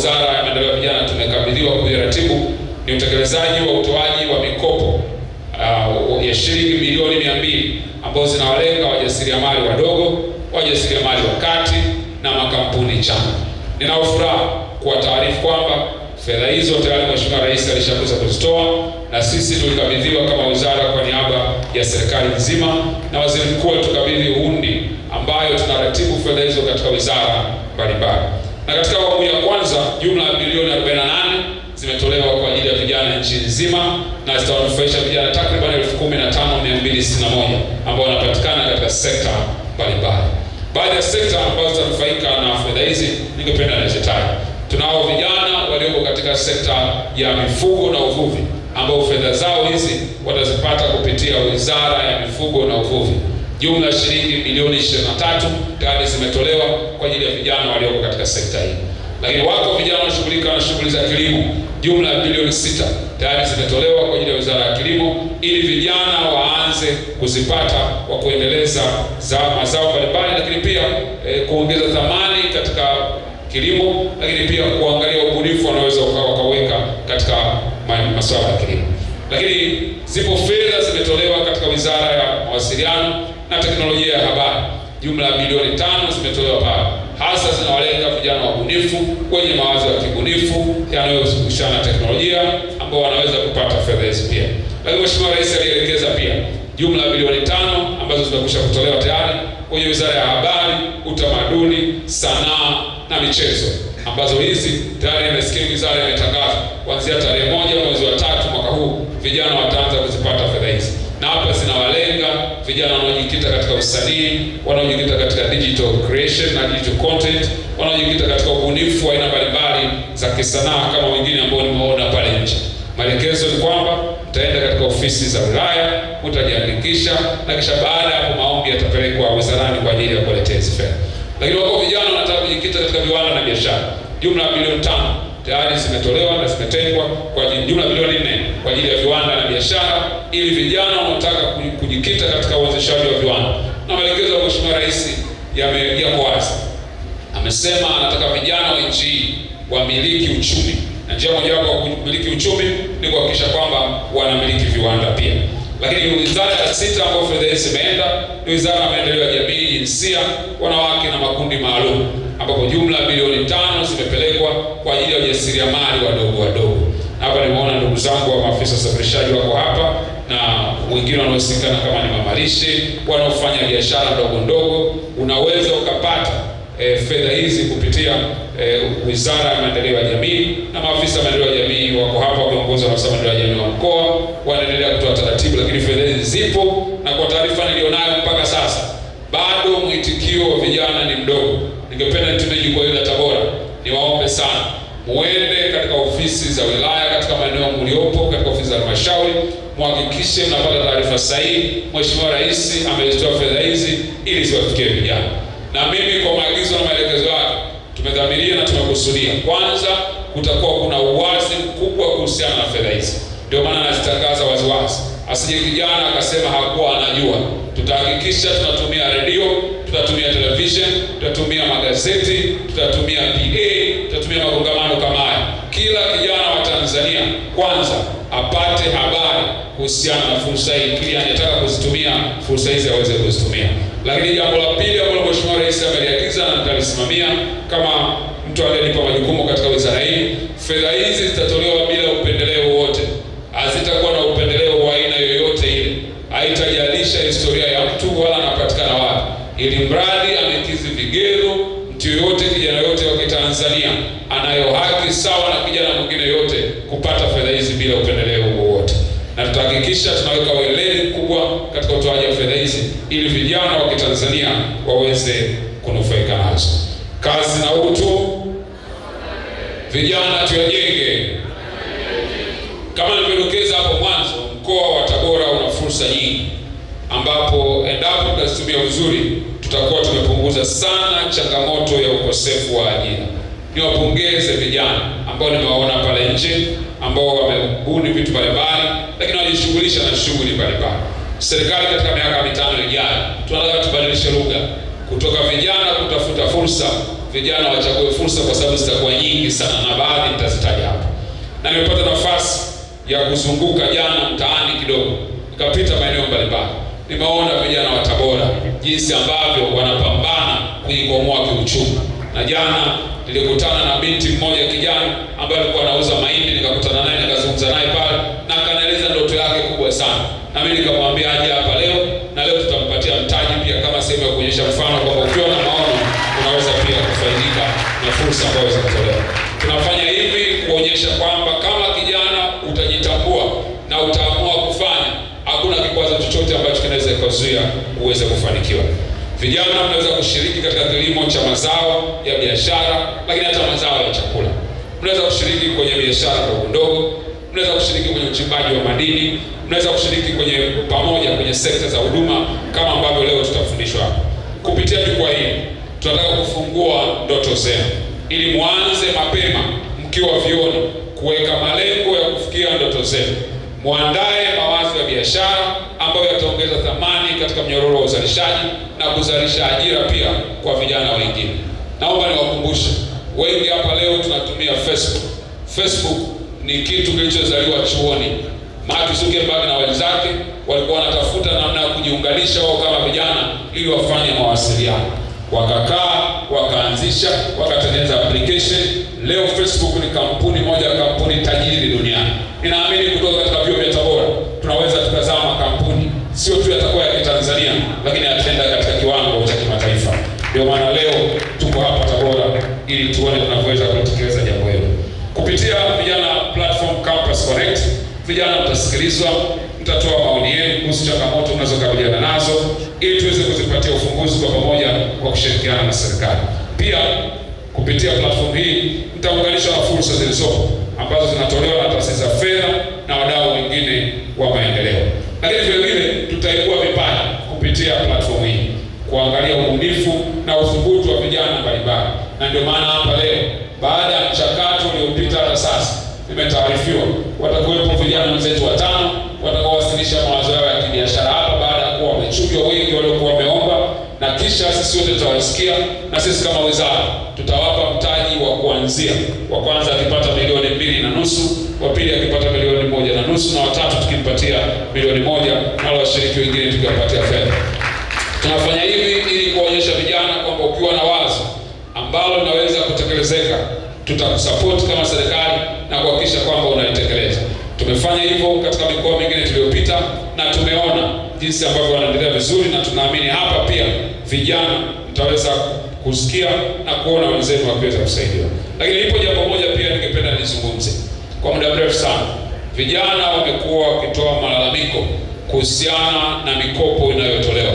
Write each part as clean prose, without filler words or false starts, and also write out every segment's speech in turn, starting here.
Wizara ya Maendeleo ya Vijana tumekabidhiwa kuratibu ni utekelezaji wa utoaji wa mikopo ya shilingi milioni 200 ambazo zinawalenga wajasiriamali wadogo, wajasiriamali wa kati na makampuni changa. Ninao furaha kuwataarifu kwamba fedha hizo tayari Mheshimiwa Rais alishaanza kuzitoa, na sisi tulikabidhiwa kama wizara kwa niaba ya serikali nzima, na Waziri Mkuu atukabidhi hundi ambayo tunaratibu fedha hizo katika wizara mbalimbali. Na katika awamu ya kwanza jumla ya bilioni 48 zimetolewa kwa ajili ya vijana nchi nzima, na zitawanufaisha vijana takriban 15,261 ambao wanapatikana katika sekta mbalimbali. Baadhi ya sekta ambazo zitanufaika na fedha hizi ningependa nizitaje. Tunao vijana walioko katika sekta ya mifugo na uvuvi ambao fedha zao hizi watazipata kupitia Wizara ya Mifugo na Uvuvi. Jumla ya shilingi bilioni 23 tayari zimetolewa kwa ajili ya vijana walioko katika sekta hii. Lakini wako vijana wanashughulika na shughuli za kilimo, jumla ya bilioni 6 tayari zimetolewa kwa ajili ya Wizara ya Kilimo ili vijana waanze kuzipata kwa kuendeleza mazao mbalimbali, lakini pia kuongeza thamani katika kilimo, lakini pia kuangalia ubunifu wanaweza wakaweka katika masuala ya kilimo. Lakini zipo fedha zimetolewa katika Wizara ya Mawasiliano na Teknolojia ya Habari, jumla ya bilioni 5 zimetolewa pale, hasa zinawalenga vijana wabunifu wenye mawazo ya kibunifu yanayohusiana na teknolojia ambao wanaweza kupata fedha hizi pia. Lakini Mheshimiwa Rais alielekeza pia jumla ya bilioni 5 ambazo zimekwisha kutolewa tayari kwenye Wizara ya Habari, Utamaduni, Sanaa na Michezo, ambazo hizi tayari nasikia wizara imetangaza kuanzia tarehe 1 mwezi wa 3 mwaka huu vijana wataanza kuzipata fedha hizi. Na hapa zinawalenga vijana wanaojikita katika usanii, wanaojikita katika digital creation na digital content, wanaojikita katika ubunifu wa aina mbalimbali za kisanaa kama wengine ambao nimeona pale nje. Maelekezo ni kwamba mtaenda katika ofisi za wilaya, mtajiandikisha, na kisha baada ya hapo maombi yatapelekwa wizarani kwa ajili ya kuletea hizo fedha. Lakini wako vijana wanataka kujikita katika viwanda na biashara. Jumla ya bilioni 5 tayari zimetolewa na zimetengwa kwa jumla bilioni 4 kwa ajili ya viwanda na biashara, ili vijana wanaotaka kujikita katika uanzishaji wa viwanda. Na maelekezo ya Mheshimiwa Rais yako wazi. Amesema anataka vijana wa nchi hii wamiliki uchumi, na njia mojawapo ya kumiliki uchumi ni kuhakikisha kwamba wanamiliki viwanda pia. Lakini wizara ya 6 ambayo fedha hizi zimeenda ni Wizara ya Maendeleo ya Jamii, Jinsia, Wanawake na Makundi Maalum, ambapo jumla ya bilioni 5 zimepelekwa kwa ajili ya wajasiriamali wadogo. Hapa nimeona ndugu zangu wa maafisa usafirishaji wako hapa na wengine wanaohusikana kama ni mamalishe, wanaofanya biashara ndogo. Unaweza ukapata fedha hizi kupitia Wizara ya Maendeleo ya Jamii, na maafisa wa maendeleo ya jamii wako hapa wakiongozwa na afisa maendeleo ya jamii wa mkoa, wanaendelea kutoa taratibu, lakini fedha hizi zipo. Na kwa taarifa nilionayo mpaka sasa bado mwitikio wa vijana ni mdogo. Ningependa nitumie jukwaa hili la Tabora niwaombe sana muende katika ofisi za wilaya, katika maeneo mliopo, katika ofisi za halmashauri, muhakikishe mnapata taarifa sahihi. Mheshimiwa Rais amezitoa fedha hizi ili ziwafikie vijana, na mimi kwa maagizo na maelekezo yake tumedhamiria na tumekusudia, kwanza kutakuwa kuna uwazi mkubwa kuhusiana na fedha hizi. Ndio maana nazitangaza waziwazi, asije kijana akasema hakuwa anajua. Tutahakikisha tunatumia redio, tutatumia television, tutatumia magazeti, tutatumia PA, tutatumia makongamano kama haya. Kila kijana wa Tanzania kwanza apate habari kuhusiana na fursa hii, ili anataka kuzitumia fursa hizi aweze kuzitumia. Lakini jambo la pili ambalo Mheshimiwa Rais ameliagiza na nitalisimamia kama mtu aliyenipa majukumu katika wizara hii, fedha hizi zitatolewa bila upendeleo wote. Hazitakuwa na upendeleo wa aina yoyote ile. Haitajalisha historia ya mtu wala anapatikana wapi. Ili mradi amekidhi vigezo, mtu yoyote, kijana yote wa Kitanzania anayo haki sawa na kijana mwingine yote kupata fedha hizi bila upendeleo wowote. Na tutahakikisha tunaweka weledi mkubwa katika utoaji wa fedha hizi ili vijana wa Kitanzania waweze kunufaika nazo. Kazi na utu, vijana tuyajenge. Kama nilivyodokeza hapo mwanzo, mkoa wa Tabora una fursa nyingi ambapo endapo tutazitumia vizuri tutakuwa tumepunguza sana changamoto ya ukosefu wa ajira. Niwapongeze vijana ambao nimewaona pale nje ambao wamebuni vitu mbalimbali, lakini wanajishughulisha na shughuli mbalimbali. Serikali katika miaka 5 ijayo tunataka tubadilishe lugha kutoka vijana kutafuta fursa vijana wachague fursa, kwa sababu zitakuwa nyingi sana na baadhi nitazitaja hapa. Na nimepata nafasi ya kuzunguka jana mtaani kidogo, nikapita maeneo mbalimbali, nimeona vijana wa Tabora jinsi ambavyo wanapambana kujikwamua kiuchumi. Na jana nilikutana na binti mmoja kijana ambaye alikuwa anauza mahindi, nikakutana naye nikazungumza naye pale, na akanieleza ndoto yake kubwa sana. Na mimi nikamwambia aje hapa leo, na leo tutampatia mtaji pia kama sehemu ya kuonyesha mfano kwamba ukiwa na maono unaweza pia kufaidika na fursa ambazo zinatolewa. Tunafanya hivi kuonyesha kwamba kama kijana utajitambua na utaamua kufanya, hakuna kikwazo chochote ambacho kinaweza kuzuia uweze kufanikiwa. Vijana mnaweza kushiriki katika kilimo cha mazao ya biashara, lakini hata mazao ya chakula. Mnaweza kushiriki kwenye biashara ndogo ndogo, mnaweza kushiriki kwenye uchimbaji wa madini, mnaweza kushiriki kwenye sekta za huduma kama ambavyo leo tutafundishwa hapa. Kupitia jukwaa hili tunataka kufungua ndoto zenu ili muanze mapema mkiwa vioni kuweka malengo ya kufikia ndoto zenu. Muandae mawazo ya biashara ambayo yataongeza thamani katika mnyororo wa uzalishaji na kuzalisha ajira pia kwa vijana wengine. Naomba niwakumbushe, wengi hapa leo tunatumia Facebook. Facebook ni kitu kilichozaliwa chuoni. Mark Zuckerberg na wenzake walikuwa wanatafuta namna ya kujiunganisha wao kama vijana ili wafanye mawasiliano. Wakakaa, wakaanzisha, wakatengeneza application. Leo Facebook ni kampuni tajiri duniani. Ninaamini kutoka katika vyuo vya Tabora tunaweza tukazama kampuni sio tu yatakuwa ya Kitanzania, lakini yataenda katika kiwango cha kimataifa. Ndio maana leo tuko hapa Tabora ili tuone tunavyoweza kutekeleza jambo hilo. Kupitia vijana platform Campus Connect, vijana mtasikilizwa, mtatoa maoni yenu kuhusu changamoto mnazokabiliana nazo ili tuweze kuzipatia ufumbuzi kwa pamoja kwa kushirikiana na serikali. Pia kupitia platform hii mtaunganishwa na fursa zilizopo ambazo zinatolewa na taasisi za fedha na wadau wengine wa maendeleo. Lakini vile vile tutaibua vipaji kupitia platform hii, kuangalia ubunifu na uthubutu wa vijana mbalimbali. Na ndio maana hapa leo, baada ya mchakato uliopita hata sasa, nimetaarifiwa watakuwepo vijana wenzetu 5 watakaowasilisha mawazo yao ya kibiashara hapa baada ya kuwa wamechujwa wengi waliokuwa wameomba, na kisha sisi wote tutawasikia, na sisi kama wizara tutawapa mtaji wa kuanzia. Wa kwanza akipata milioni 2.5, wa pili akipata milioni 1.5, na watatu tukimpatia milioni 1, na washiriki wengine tukiwapatia fedha. Tunafanya hivi ili kuonyesha vijana kwamba ukiwa na wazo ambalo linaweza kutekelezeka, tutakusupport kama serikali na kuhakikisha kwamba unalitekeleza. Tumefanya hivyo katika mikoa mingine tuliyopita na tumeona jinsi ambavyo wanaendelea vizuri, na tunaamini hapa pia vijana mtaweza kusikia na kuona wenzenu wakiweza kusaidiwa. Lakini ipo jambo moja pia ningependa nizungumze. Kwa muda mrefu sana vijana wamekuwa wakitoa malalamiko kuhusiana na mikopo inayotolewa,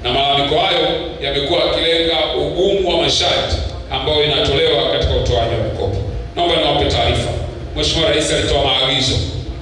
na malalamiko hayo yamekuwa yakilenga ugumu wa masharti ambayo inatolewa katika utoaji wa mikopo. Naomba niwape taarifa. Mheshimiwa Rais alitoa maagizo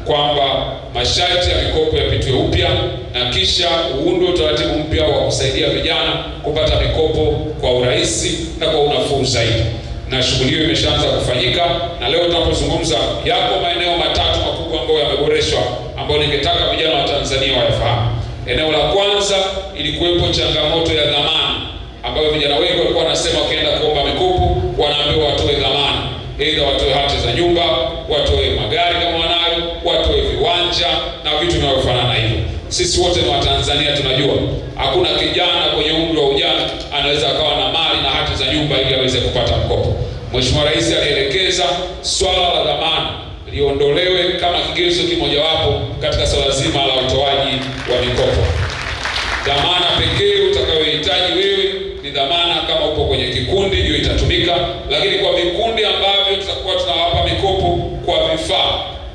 kwamba masharti ya mikopo yapitiwe upya na kisha uundwe utaratibu mpya wa kusaidia vijana kupata mikopo kwa urahisi na kwa unafuu zaidi. Na shughuli hiyo imeshaanza kufanyika, na leo tunapozungumza yako maeneo 3 makubwa ambayo yameboreshwa, ambayo ningetaka vijana wa Tanzania wayafahamu. Eneo la kwanza ilikuwepo changamoto ya dhamana, ambayo vijana wengi walikuwa wanasema wakienda kuomba mikopo wanaambiwa watoe dhamana. Aidha watoe hati za nyumba, watoe magari kama wanayo, watoe viwanja na vitu vinavyofanana hivyo. Sisi wote ni Watanzania, tunajua hakuna kijana kwenye umri wa ujana anaweza akawa na mali na hati za nyumba ili aweze kupata mkopo. Mheshimiwa Rais alielekeza swala la dhamana liondolewe kama kigezo kimojawapo katika swala zima la utoaji wa mikopo. Dhamana pekee utakayohitaji wewe ni dhamana kama upo kwenye kikundi, hiyo itatumika. Lakini kwa vikundi ambavyo tutakuwa tunawapa mikopo kwa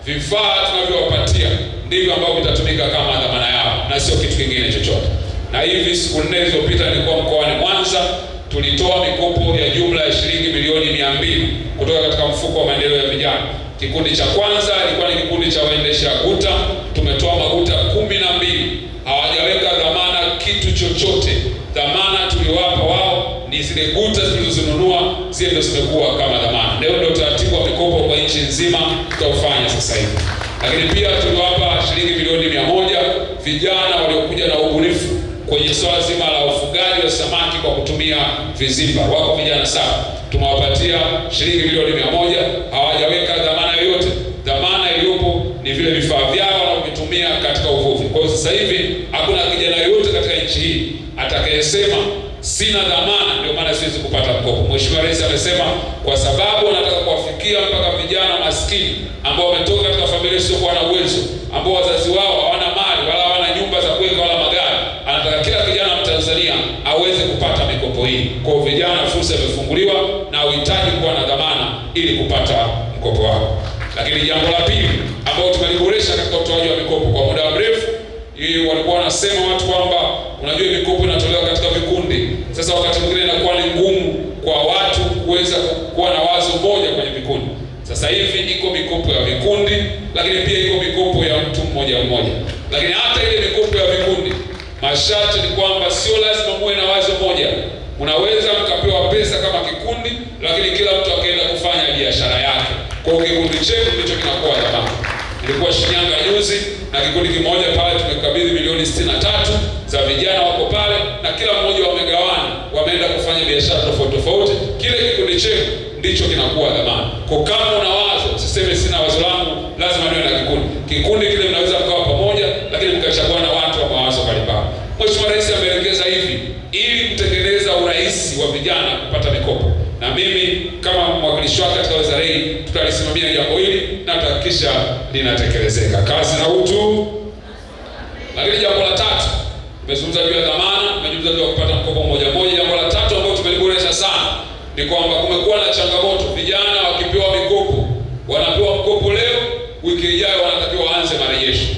vifaa tunavyowapatia ndivyo ambavyo vitatumika kama dhamana yao na sio kitu kingine chochote. Na hivi siku 4 zilizopita nilikuwa mkoani Mwanza, tulitoa mikopo ya jumla ya shilingi milioni 200 kutoka katika mfuko wa maendeleo ya vijana. Kikundi cha kwanza ilikuwa ni kikundi cha waendesha guta, tumetoa maguta 12. Hawajaweka dhamana kitu chochote. Dhamana tuliwapa wao ni zile guta zilizozinunua, zile ndio zimekuwa kama dhamana. Leo ndio utaratibu wa mikopo kwa nchi nzima tutaufanya sasa hivi. Lakini pia tuliwapa shilingi milioni 100 vijana waliokuja na ubunifu kwenye swala zima la ufugaji wa samaki kwa kutumia vizimba. Wako vijana 7 tumewapatia shilingi milioni 100. Hawajaweka dhamana yoyote. Dhamana iliyopo ni vile vifaa vyao wanavyotumia katika uvuvi. Kwa hiyo sasa hivi hakuna kijana yoyote katika nchi hii atakayesema sina dhamana ndio maana siwezi kupata mkopo. Mheshimiwa Rais amesema kwa sababu anataka kuwafikia mpaka vijana maskini ambao wametoka katika familia zisizokuwa na uwezo, ambao wazazi wao hawana mali wala hawana nyumba za kuweka wala magari. Anataka kila kijana Mtanzania aweze kupata mikopo hii. Kwa hiyo vijana, fursa imefunguliwa na uhitaji kuwa na dhamana ili kupata mkopo wako. Lakini jambo la pili ambalo tumeliboresha katika utoaji wa mikopo kwa muda mrefu, hii walikuwa wanasema watu kwamba unajua mikopo inatolewa katika vikundi. Sasa wakati mwingine inakuwa ni ngumu kwa watu kuweza kuwa na wazo moja kwenye vikundi. Sasa hivi iko mikopo ya vikundi, lakini pia iko mikopo ya mtu mmoja mmoja. Lakini hata ile mikopo ya vikundi, masharti ni kwamba sio lazima muwe na wazo moja. Unaweza mkapewa pesa kama kikundi, lakini kila mtu akaenda kufanya biashara yake. Kwa hiyo kikundi chetu ndicho kinakuwa dhamana. Nilikuwa Shinyanga juzi na kikundi kimoja pale tumekabidhi milioni 63 za vijana wako pale, na kila mmoja wamegawana, wameenda kufanya biashara tofauti tofauti. Kile kikundi chetu ndicho kinakuwa dhamana. Kwa kama una wazo, usiseme sina wazo langu, lazima niwe na kikundi. Kikundi kile mnaweza mkawa pamoja, lakini mkachagua na watu wa mawazo mbalimbali. Mheshimiwa Rais ameelekeza hivi ili kutengeneza urahisi wa vijana kupata mikopo. Na mimi kama mwakilishi wake katika wizara hii tutalisimamia jambo hili na tutahakikisha linatekelezeka. Kazi na utu. Lakini jambo la tatu, tumezungumza juu ya dhamana, tumezungumza juu ya kupata mkopo mmoja mmoja. Jambo la tatu ambalo tumeliboresha sana ni kwamba kumekuwa na changamoto, vijana wakipewa mikopo, wanapewa mkopo leo, wiki ijayo wanatakiwa waanze marejesho.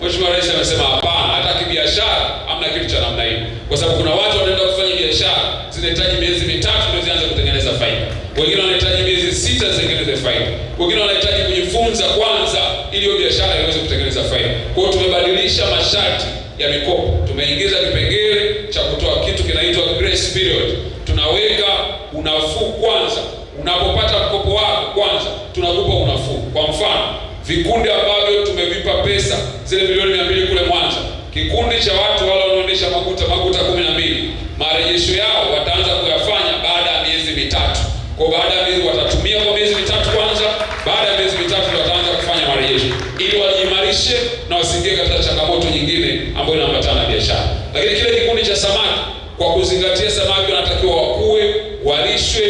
Mheshimiwa Rais amesema hapana, hata kibiashara hamna kitu cha namna hiyo. Kwa sababu kuna watu wanaenda kufanya biashara zinahitaji miezi 3 ndio zianze kutengeneza faida. Wengine wanahitaji miezi 6 zitengeneze faida. Wengine wanahitaji kujifunza kwanza ili hiyo biashara iweze kutengeneza faida. Kwa hiyo tumebadilisha masharti ya mikopo. Tumeingiza kipengele cha kutoa kitu kinaitwa grace period. Tunaweka unafuu kwanza. Unapopata mkopo wako kwanza, tunakupa unafuu. Kwa mfano, vikundi ambavyo tumevipa pesa zile milioni 200 kule Mwanza, kikundi cha watu wale wanaoendesha maguta 12, marejesho yao wataanza kuyafanya baada ya miezi 3. Kwa baada ya miezi watatumia kwa miezi 3 kwanza, baada ya miezi 3 wataanza kufanya marejesho ili wajiimarishe na wasiingie katika changamoto nyingine ambayo inaambatana na biashara. Lakini kile kikundi cha samaki, kwa kuzingatia samaki wanatakiwa wakue, walishwe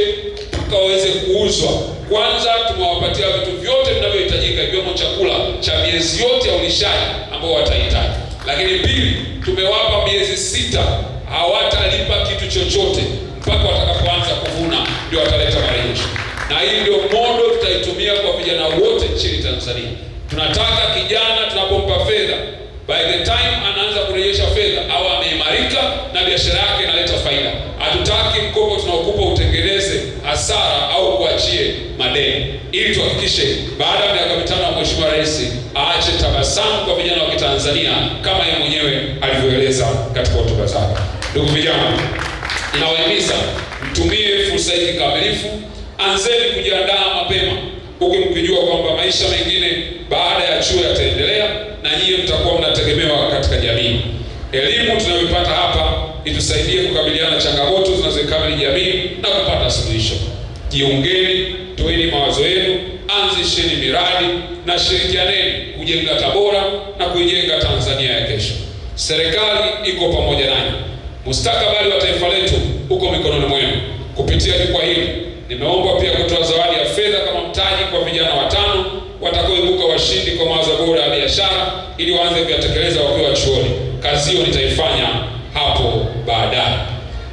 mpaka waweze kuuzwa, kwanza tumewapatia vitu vyote vinavyohitajika ikiwemo chakula cha miezi yote ya ulishaji ambao watahitaji. Lakini pili, tumewapa miezi 6 hawatalipa kitu chochote mpaka watakapoanza kuvuna ndio wataleta marejesho. Na hii ndio modo tutaitumia kwa vijana wote nchini Tanzania. Tunataka kijana tunapompa fedha, by the time anaanza kurejesha fedha au ameimarika na biashara yake inaleta faida. Hatutaki mkopo tunaokupa utengeneze hasara au kuachie madeni. Ili tuhakikishe baada ya miaka 5 ya Mheshimiwa Rais aache tabasamu kwa vijana wa Kitanzania kama yeye mwenyewe alivyoeleza katika hotuba zake. Ndugu vijana, ninawahimiza mtumie fursa hii kikamilifu. Anzeni kujiandaa mapema, huku mkijua kwamba maisha mengine baada ya chuo yataendelea na nyinyi mtakuwa mnategemewa katika jamii. Elimu tunayopata hapa itusaidie kukabiliana na changamoto zinazokabili jamii na kupata suluhisho. Jiungeni, toeni mawazo yenu, anzisheni miradi na shirikianeni kujenga Tabora na kuijenga Tanzania ya kesho. Serikali iko pamoja nanyi. Mustakabali wa taifa letu uko mikononi mwenu. Kupitia jukwaa hili nimeomba pia kutoa zawadi ya fedha kama mtaji kwa vijana 5 watakaoibuka washindi kwa mawazo bora ya biashara ili waanze kuyatekeleza wakiwa chuoni. Kazi hiyo nitaifanya hapo baadaye.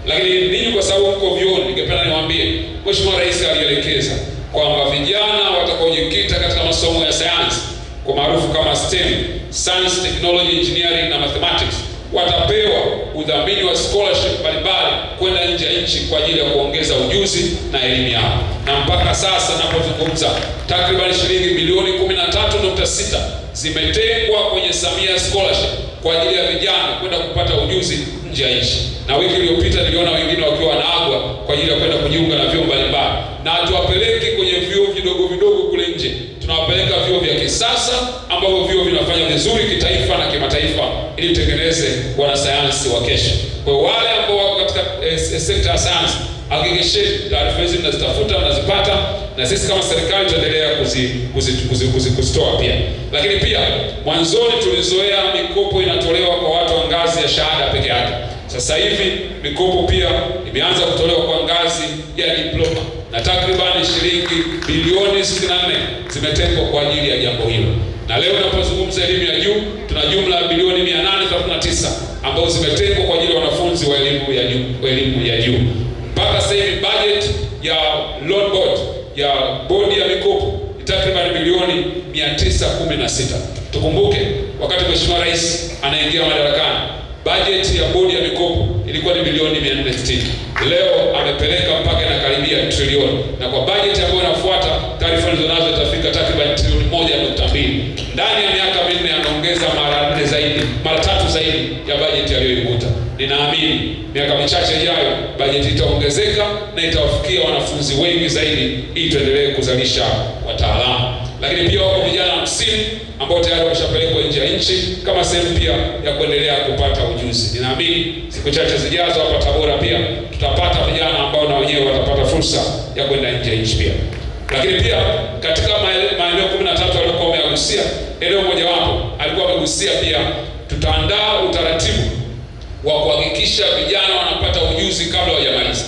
Lakini ninyi kwa sababu mko vyuoni, ningependa niwaambie Mheshimiwa Rais alielekeza kwamba vijana watakaojikita katika masomo ya sayansi kwa maarufu kama STEM, Science, Technology, Engineering na Mathematics, watapewa udhamini wa scholarship mbalimbali kwenda nje ya nchi kwa ajili ya kuongeza ujuzi na elimu yao. Na mpaka sasa napozungumza, takriban shilingi milioni 13.6 zimetengwa kwenye Samia Scholarship kwa ajili ya vijana kwenda kupata ujuzi nje ya nchi. Na wiki iliyopita niliona wengine wakiwa wanaagwa kwa ajili ya kwenda kujiunga na vyuo mbalimbali. Na hatuwapeleki kwenye vyuo vidogo vidogo kule nje. Tunawapeleka vyuo vya kisasa ambavyo vyuo vinafanya vizuri kitaifa na kimataifa ili tutengeneze wanasayansi wa kesho. Kwa wale ambao wako katika sekta ya sayansi, Hakikisheni taarifa hizi mnazitafuta, mnazipata, na sisi kama serikali tutaendelea kuzitoa pia. Lakini pia mwanzoni tulizoea mikopo inatolewa kwa watu wa ngazi ya shahada peke yake. Sasa hivi mikopo pia imeanza kutolewa kwa ngazi ya diploma, na takribani shilingi bilioni 64 zimetengwa kwa ajili ya jambo hilo. Na leo tunapozungumza elimu ya juu, tuna jumla ya bilioni 839 ambazo zimetengwa kwa ajili ya wanafunzi wa elimu ya juu. Mpaka sasa hivi budget ya loan board, ya bodi ya mikopo, ni takriban bilioni 916. Tukumbuke wakati Mheshimiwa Rais anaingia madarakani, budget ya bodi ya mikopo ilikuwa ni bilioni 460. Leo amepeleka mpaka inakaribia trilioni, na kwa budget ambayo inafuata, taarifa nilizonazo itafika takriban trilioni 1.2. Ndani ya miaka minne anaongeza mara tatu zaidi ya budget aliyoikuta. Ninaamini miaka michache ijayo bajeti itaongezeka na itawafikia wanafunzi wengi zaidi, ili tuendelee kuzalisha wataalamu. Lakini pia wako vijana 50 ambao tayari wameshapelekwa nje ya nchi kama sehemu pia ya kuendelea kupata ujuzi. Ninaamini siku chache zijazo hapa Tabora pia tutapata vijana ambao na wenyewe watapata fursa ya kwenda nje ya nchi pia. Lakini pia katika maeneo 13 aliyokuwa amegusia, eneo mojawapo alikuwa amegusia pia, tutaandaa utaratibu wa kuhakikisha vijana wanapata ujuzi kabla hawajamaliza.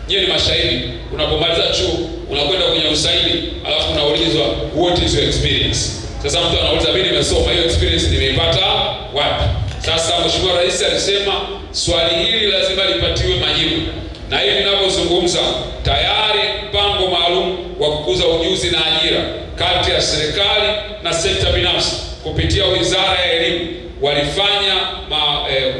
Nyie ni mashahidi, unapomaliza chuo unakwenda kwenye usaili, alafu unaulizwa what is your experience. Sasa mtu anauliza mimi nimesoma, hiyo experience nimeipata wapi? Sasa Mheshimiwa Rais alisema swali hili lazima lipatiwe majibu, na hivi ninavyozungumza tayari mpango maalum wa kukuza ujuzi na ajira kati ya serikali na sekta binafsi kupitia Wizara ya Elimu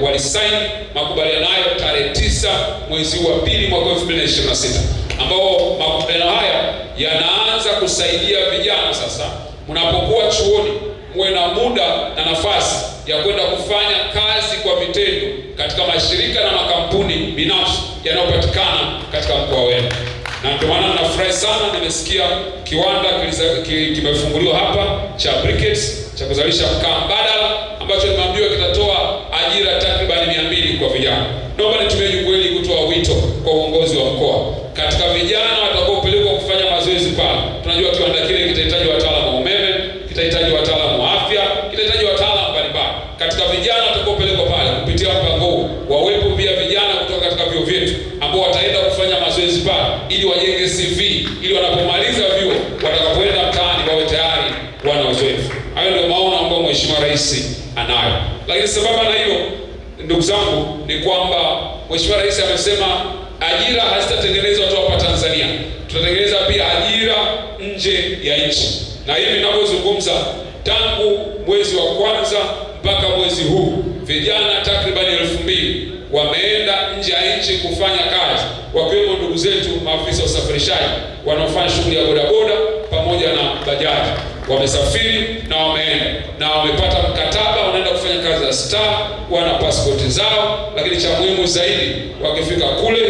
walisaini makubaliano hayo tarehe 9 mwezi wa 2 mwaka 2026, ambao makubaliano haya yanaanza kusaidia vijana. Sasa mnapokuwa chuoni muwe na muda na nafasi ya kwenda kufanya kazi kwa vitendo katika mashirika na makampuni binafsi yanayopatikana katika mkoa wenu. Na ndio maana nafurahi sana, nimesikia kiwanda kimefunguliwa hapa cha briquettes cha kuzalisha mkaa mbadala, ambacho nimeambiwa kitatoa ajira takriban 200 kwa vijana. Naomba nitumie jukwaa hili kutoa wito kwa uongozi wa mkoa katika vijana watakaopelekwa kufanya mazoezi pale. Tunajua kiwanda kile kitahitaji wataalamu wa umeme, kitahitaji wataalamu wa afya, kitahitaji wataalamu mbalimbali. Katika vijana watakaopelekwa pale kupitia mpango huu, wawepo pia vijana kutoka katika vyuo vyetu ambao wataenda kufanya mazoezi pale, ili wajenge CV, ili wanapomaliza vyuo watakapoenda mtaani wawe tayari wana uzoefu. Hayo ndio maono ambayo Mheshimiwa Rais anayo. Lakini sababu na hiyo, ndugu zangu, ni kwamba Mheshimiwa Rais amesema ajira hazitatengenezwa tu hapa Tanzania, tutatengeneza pia ajira nje ya nchi. Na hivi ninavyozungumza, tangu mwezi wa kwanza mpaka mwezi huu vijana takriban 2000 wameenda nje ya nchi kufanya kazi, wakiwemo ndugu zetu maafisa wa usafirishaji wanaofanya shughuli ya bodaboda pamoja na bajaji. Wamesafiri na wameenda na wamepata mkataba, wanaenda kufanya kazi za star, wana pasipoti zao. Lakini cha muhimu zaidi, wakifika kule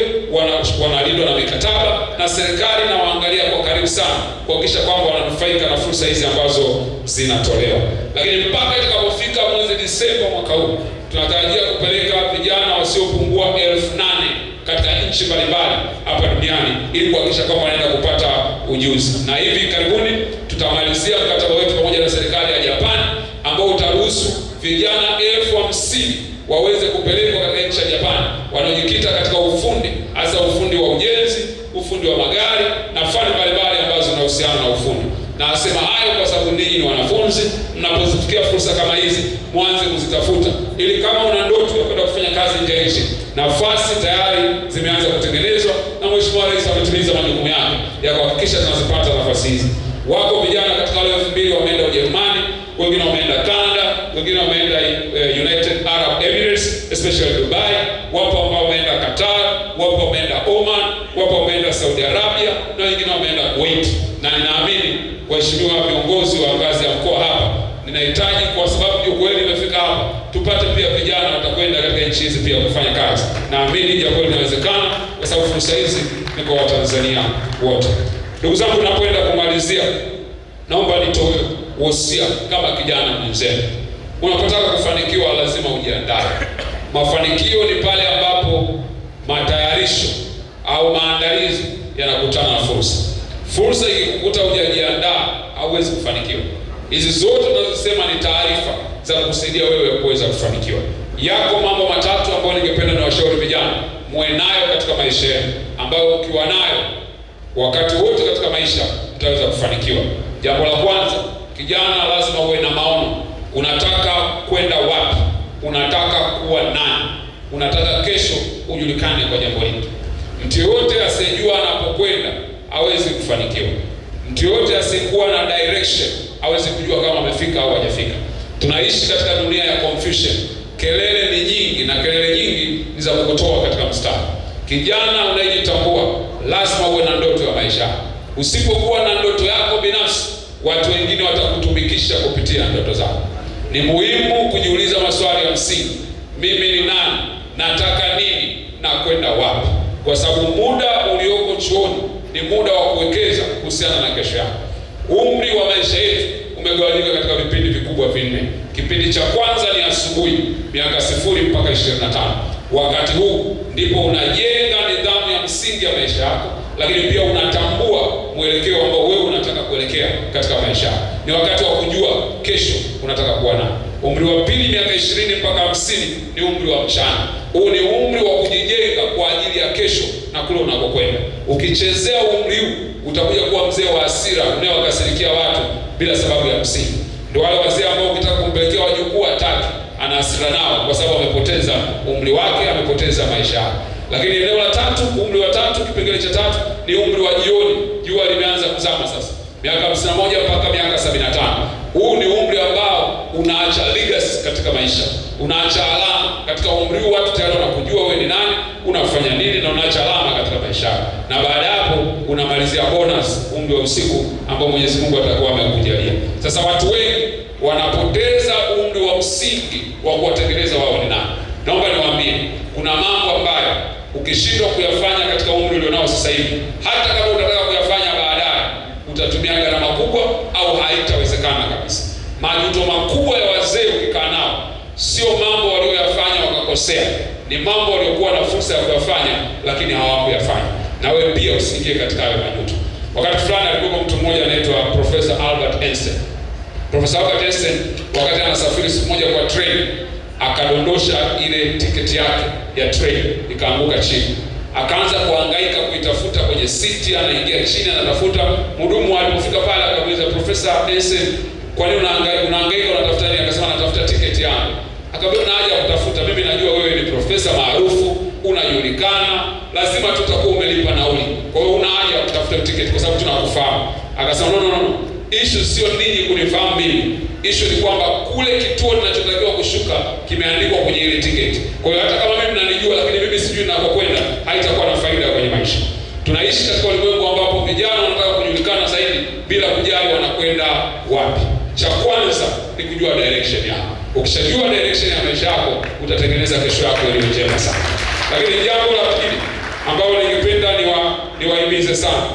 wanalindwa na mikataba, na serikali na waangalia kwa karibu sana kuhakikisha kwamba wananufaika na fursa hizi ambazo zinatolewa. Lakini mpaka itakapofika mwezi Disemba mwaka huu, tunatarajia kupeleka vijana wasiopungua 8,000 katika nchi mbalimbali hapa duniani, ili kuhakikisha kwamba wanaenda kupata ujuzi. Na hivi karibuni tutamalizia mkataba wetu pamoja na serikali ya Japan, ambao utaruhusu vijana 50,000 waweze kupelekwa katika nchi ya Japan, wanaojikita katika ufundi, hasa ufundi wa ujenzi, ufundi wa magari na fani mbalimbali ambazo zinahusiana na ufundi. Na asema hayo kwa sababu ninyi ni wanafunzi, mnapozifikia fursa kama hizi mwanze kuzitafuta, ili kama una ndoto ya kwenda kufanya kazi nje ya nchi, nafasi tayari zimeanza kutengenezwa na Mheshimiwa Rais ametimiza majukumu yake ya kuhakikisha tunazipata nafasi hizi. Wako vijana katika wale 2000 wameenda Ujerumani, wengine wameenda Canada, wengine wameenda United Arab Emirates, especially Dubai, wapo ambao wameenda Qatar, wapo wameenda Oman, wapo wameenda Saudi Arabia, na wengine wameenda Kuwait. Na ninaamini waheshimiwa viongozi wa ngazi ya mkoa hapa, ninahitaji kwa sababu jukwaa limefika hapa, tupate pia vijana watakwenda katika nchi hizi pia kufanya kazi. Naamini jambo linawezekana kwa sababu fursa hizi ni kwa Watanzania wote. Ndugu zangu, tunapoenda kumalizia, naomba nitoe wosia kama kijana mzee. Unapotaka kufanikiwa lazima ujiandae. Mafanikio ni pale ambapo matayarisho au maandalizi yanakutana na fursa. Fursa ikikukuta hujajiandaa, hauwezi kufanikiwa. Hizi zote tunazosema ni taarifa za kukusaidia wewe kuweza kufanikiwa. Yako mambo matatu ambayo ningependa niwashauri vijana muwe nayo katika maisha yenu, ambayo ukiwa nayo wakati wote katika maisha mtaweza kufanikiwa. Jambo la kwanza, kijana, lazima uwe na maono. Unataka kwenda wapi? Unataka kuwa nani? Unataka kesho ujulikane kwa jambo hili. Mtu yote asiyejua anapokwenda hawezi kufanikiwa. Mtu yote asiyekuwa na direction hawezi kujua kama amefika au hajafika. Tunaishi katika dunia ya confusion. Kelele ni nyingi, na kelele nyingi ni za kukutoa katika mstari. Kijana unayejitambua, lazima uwe na ndoto ya maisha. Usipokuwa na ndoto yako binafsi, watu wengine watakutumikisha kupitia ndoto zako. Ni muhimu kujiuliza maswali ya msingi. Mimi ni nani? Nataka nini? Na kwenda wapi? Kwa sababu muda ulioko chuoni ni muda wa kuwekeza kuhusiana na kesho yako. Umri wa maisha yetu umegawanyika katika vipindi vikubwa vinne. Kipindi cha kwanza ni asubuhi, miaka 0 mpaka 25. Wakati huu ndipo unajenga nidhamu ya msingi ya maisha yako, lakini pia unatambua mwelekeo ambao wewe unataka kuelekea katika maisha. Ni wakati wa kujua kesho unataka kuwa nani. Umri wa pili, miaka 20 mpaka 50, ni umri wa mchana. Huu ni umri wa kujijenga kwa ajili ya kesho na kule unakokwenda. Ukichezea umri huu utakuja kuwa mzee wa hasira unayewakasirikia watu bila sababu ya msingi. Ndio wale wazee ambao ukitaka kumpelekea wajukuu watatu ana hasira nao kwa sababu amepoteza umri wake, amepoteza maisha yake. Lakini eneo la tatu, umri wa tatu, kipengele cha tatu, ni umri wa jioni. Jua limeanza kuzama sasa, miaka 51 mpaka miaka 75. Huu ni umri ambao unaacha legacy katika maisha, unaacha alama katika umri huu. Watu tayari wanakujua wewe ni nani, unafanya nini, na unaacha alama katika maisha. Na baada hapo unamalizia bonus, umri wa usiku ambao Mwenyezi Mungu atakuwa amekujalia. Sasa watu wengi wanapoteza umri wa msingi wa kuwatengeneza wao ni nani. Naomba niwaambie, kuna mambo ambayo ukishindwa kuyafanya katika umri ulionao sasa hivi, hata kama unataka kuyafanya baadaye, utatumia gharama kubwa au haitawezekana kabisa. Majuto makubwa ya wazee ukikaa nao sio mambo walioyafanya wakakosea, ni mambo waliokuwa na fursa ya kuyafanya lakini hawakuyafanya. Na wewe pia usiingie katika hayo majuto. Wakati fulani alikuwa mtu mmoja anaitwa Professor Albert Einstein. Professor Albert Einstein, wakati anasafiri siku moja kwa train, akadondosha ile tiketi yake ya train, ikaanguka chini. Akaanza kuhangaika kuitafuta kwenye siti, anaingia chini anatafuta. Mhudumu alipofika pale akamuuliza, Professor Einstein, kwa nini unahangaika, unatafuta nini? Akasema, natafuta tiketi yangu. Akamwambia, una haja ya kutafuta, mimi najua wewe ni profesa maarufu, unajulikana, lazima tutakuwa umelipa nauli, kwa hiyo una haja ya kutafuta tiketi kwa sababu tunakufahamu. Akasema, no, issue sio ninyi kunifahamu mimi, issue ni kwamba kule kituo ninachotakiwa kushuka kimeandikwa kwenye ile tiketi. Kwa hiyo hata kama mimi mnanijua, lakini mimi sijui ninakokwenda, haitakuwa na faida kwenye maisha. Tunaishi katika ulimwengu ambapo vijana wanataka kujulikana zaidi bila kujali wanakwenda wapi. Cha kwanza ni kujua direction yako. Ukishajua direction ya maisha yako, utatengeneza kesho yako iliyo njema sana. Lakini jambo la pili ambalo ningependa niwahimize sana,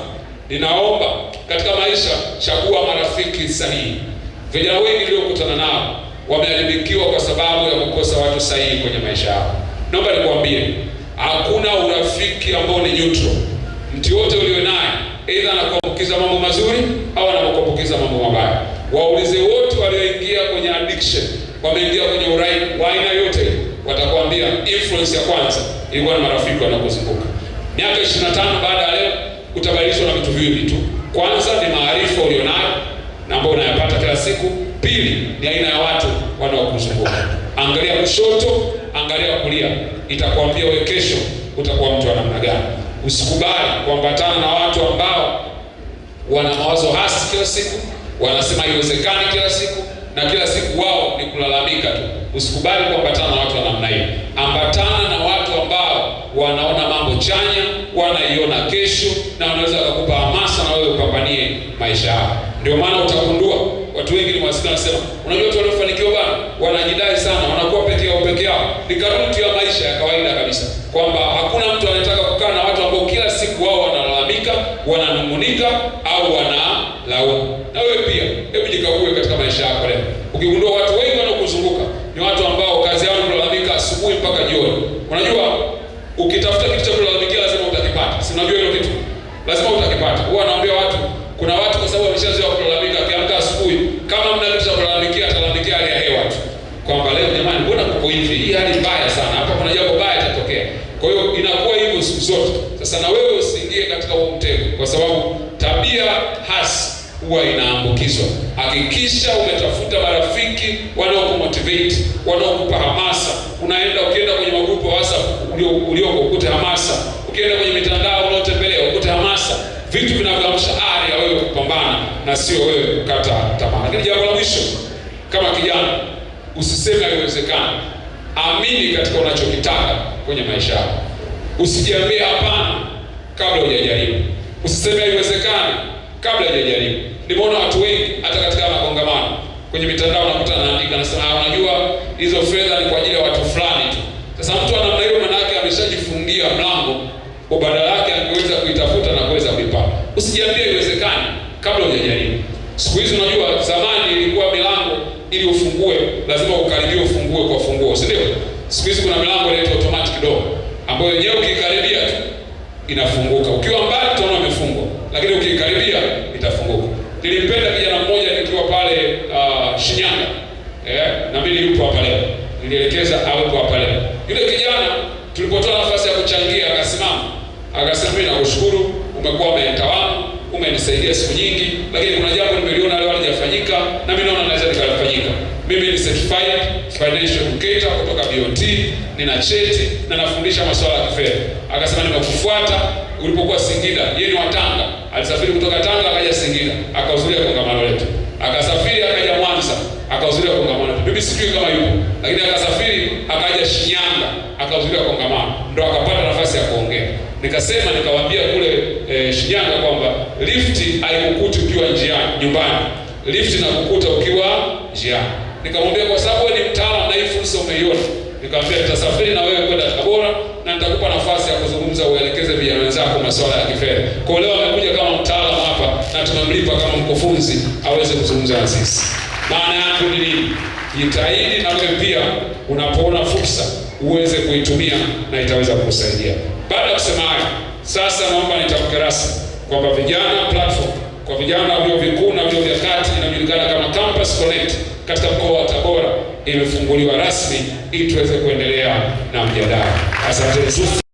ninaomba katika maisha, chagua marafiki sahihi. Vijana wengi niliokutana nao wameharibikiwa kwa sababu ya kukosa watu sahihi kwenye maisha yao. Naomba nikwambie, hakuna urafiki ambao ni neutral. Mtu yote ulio naye aidha anakuambukiza mambo mazuri au anakuambukiza mambo mabaya. Waulize wote walioingia kwenye addiction, wameingia kwenye uraibu wa aina yote, watakwambia influence ya kwanza ilikuwa na marafiki wanakuzunguka. Miaka 25 baada ya leo utabadilishwa na vitu viwili tu. Kwanza ni maarifa ulionayo na ambayo unayapata kila siku. Pili ni aina ya watu wanaokuzunguka. Angalia kushoto, angalia kulia, itakwambia wewe kesho utakuwa mtu wa namna gani. Usikubali kuambatana na watu ambao wana mawazo hasi kila siku, wanasema haiwezekani kila siku, na kila siku wao ni kulalamika tu. Usikubali kuambatana na watu wa namna hiyo. Ambatana na watu ambao wanaona mambo chanya, wanaiona kesho, na wanaweza kukupa hamasa na wewe upambanie maisha yako. Ndio maana utagundua watu wengi ni maskini, wanasema, unajua watu waliofanikiwa bana, wanajidai sana, wanakuwa peke yao. Ni kanuni ya maisha ya kawaida kabisa, kwamba hakuna mtu anataka kukaa na watu ambao kila siku wao wanalalamika, wananungunika au wanalaumu. Na wewe pia, hebu jikague katika maisha yako leo. Ukigundua watu wengi wanaokuzunguka ni watu ambao kazi yao ni kulalamika asubuhi mpaka jioni. Unajua, ukitafuta kitu cha kulalamikia lazima utakipata. inaambukizwa. Hakikisha umetafuta marafiki wanaokumotivate, wanaokupa hamasa. Ukienda kwenye magrupu ya WhatsApp ulioko ukute hamasa. Ukienda kwenye mitandao unaotembelea ukute hamasa. Vitu vinavyoamsha ari ya wewe kupambana na sio wewe kukata tamaa. Lakini jambo la mwisho, kama kijana, usiseme haiwezekani. Amini katika unachokitaka kwenye maisha yako. Usijiambie hapana kabla hujajaribu. Usiseme haiwezekani kabla hujajaribu. Nimeona watu wengi hata katika makongamano kwenye mitandao unakuta anaandika anasema unajua hizo fedha ni kwa ajili ya watu fulani tu. Sasa mtu ana namna hiyo, maana yake ameshajifungia mlango kwa badala yake angeweza kuitafuta na kuweza kuipata. Usijiambie haiwezekani kabla hujajaribu. Siku hizi unajua, zamani ilikuwa milango ili ufungue lazima ukaribie ufungue kwa funguo, si ndio? Siku hizi kuna milango inaitwa automatic door ambayo yenyewe ukikaribia tu inafunguka. Ukiwa mbali utaona imefungwa, lakini ukikaribia itafunguka. Nilimpenda kijana mmoja nikiwa pale Shinyanga. Na mimi yupo hapa leo. Nilielekeza awepo hapa leo. Yule kijana tulipotoa nafasi ya kuchangia akasimama. Akasema mimi nakushukuru, umekuwa mentor wangu, umenisaidia siku nyingi, lakini kuna jambo nimeliona leo halijafanyika na mimi naona naweza nikalifanyika. Mimi ni certified financial educator kutoka BOT, nina cheti na nafundisha masuala ya kifedha. Akasema nimekufuata ulipokuwa Singida, yeye ni wa Tanga. Alisafiri kutoka Tanga akaja Singida, akahudhuria kongamano letu. Akasafiri akaja Mwanza, akahudhuria kongamano letu. Mimi sijui kama yupo, lakini akasafiri akaja Shinyanga, akahudhuria kongamano. Ndio akapata nafasi ya kuongea. Nikawaambia kule Shinyanga kwamba lift haikukuti ukiwa njiani nyumbani. Lift inakukuta ukiwa njiani. Nikamwambia kwa sababu wewe ni mtaalamu na hii fursa umeiona. Nikamwambia nitasafiri na wewe kwenda Tabora na nitakupa nafasi ya kuzungumza, uelekeze vijana wenzako masuala ya kifedha. Kwa leo amekuja kama mtaalamu hapa na tunamlipa kama mkufunzi aweze kuzungumza na sisi. Maana yake ni nini? Jitahidi na wewe pia unapoona fursa uweze kuitumia na itaweza kukusaidia. Baada ya kusema haya, sasa naomba nitamke rasmi kwamba Vijana Platform kwa vijana wa vyuo vikuu na vyuo vya kati inajulikana kama Campus Connect katika mkoa wa Tabora imefunguliwa rasmi ili tuweze kuendelea na mjadala. Asante.